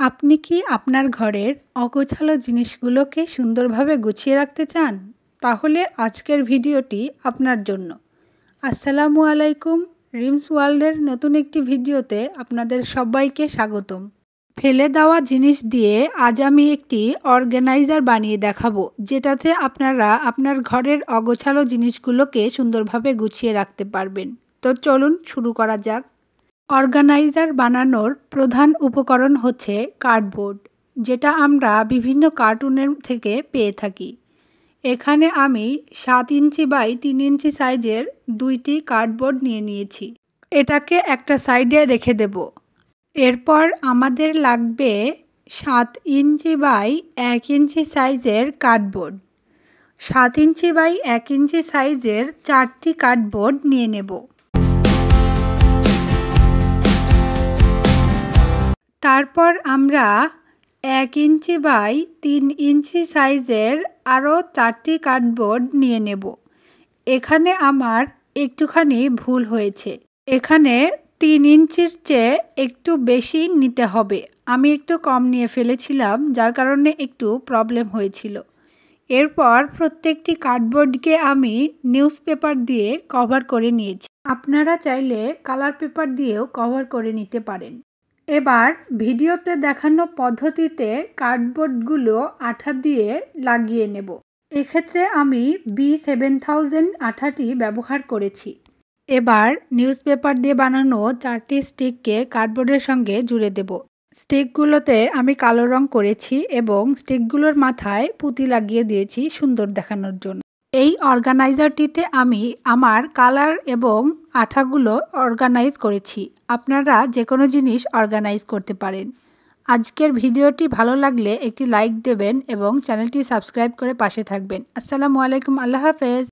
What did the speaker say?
আপনি কি আপনার ঘরের অগোছালো জিনিসগুলোকে সুন্দরভাবে গুছিয়ে রাখতে চান? তাহলে আজকের ভিডিওটি আপনার জন্য। আসসালামু আলাইকুম, রিমস ওয়ার্ল্ডের নতুন একটি ভিডিওতে আপনাদের সবাইকে স্বাগতম। ফেলে দেওয়া জিনিস দিয়ে আজ আমি একটি অর্গানাইজার বানিয়ে দেখাবো, যেটাতে আপনারা আপনার ঘরের অগোছালো জিনিসগুলোকে সুন্দরভাবে গুছিয়ে রাখতে পারবেন। তো চলুন শুরু করা যাক। অর্গানাইজার বানানোর প্রধান উপকরণ হচ্ছে কার্ডবোর্ড, যেটা আমরা বিভিন্ন কার্টুনের থেকে পেয়ে থাকি। এখানে আমি 7 ইঞ্চি বাই 3 ইঞ্চি সাইজের 2টি কার্ডবোর্ড নিয়ে নিয়েছি। এটাকে একটা সাইডে রেখে দেব। এরপর আমাদের লাগবে 7 ইঞ্চি বাই 1 ইঞ্চি সাইজের কার্ডবোর্ড। 7 ইঞ্চি বাই 1 ইঞ্চি সাইজের 4টি কার্ডবোর্ড নিয়ে নেব। তারপর আমরা 1 ইঞ্চি বাই 3 ইঞ্চি সাইজের আরও 4টি কার্ডবোর্ড নিয়ে নেব। এখানে আমার একটুখানি ভুল হয়েছে। এখানে 3 ইঞ্চির চেয়ে একটু বেশি নিতে হবে। আমি একটু কম নিয়ে ফেলেছিলাম, যার কারণে একটু প্রবলেম হয়েছিল। এরপর প্রত্যেকটি কার্ডবোর্ডকে আমি নিউজ পেপার দিয়ে কভার করে নিয়েছি। আপনারা চাইলে কালার পেপার দিয়েও কভার করে নিতে পারেন। এবার ভিডিওতে দেখানো পদ্ধতিতে কার্ডবোর্ডগুলো আঠা দিয়ে লাগিয়ে নেব। এক্ষেত্রে আমি B7000 আঠাটি ব্যবহার করেছি। এবার নিউজ পেপার দিয়ে বানানো 4টি স্টিককে কার্ডবোর্ডের সঙ্গে জুড়ে দেব। স্টিকগুলোতে আমি কালো রং করেছি এবং স্টিকগুলোর মাথায় পুঁতি লাগিয়ে দিয়েছি সুন্দর দেখানোর জন্য। এই অর্গানাইজারটিতে আমি আমার কালার এবং আঠাগুলো অর্গানাইজ করেছি। আপনারা যে কোনো জিনিস অর্গানাইজ করতে পারেন। আজকের ভিডিওটি ভালো লাগলে একটি লাইক দেবেন এবং চ্যানেলটি সাবস্ক্রাইব করে পাশে থাকবেন। আসসালামু আলাইকুম, আল্লাহ হাফেজ।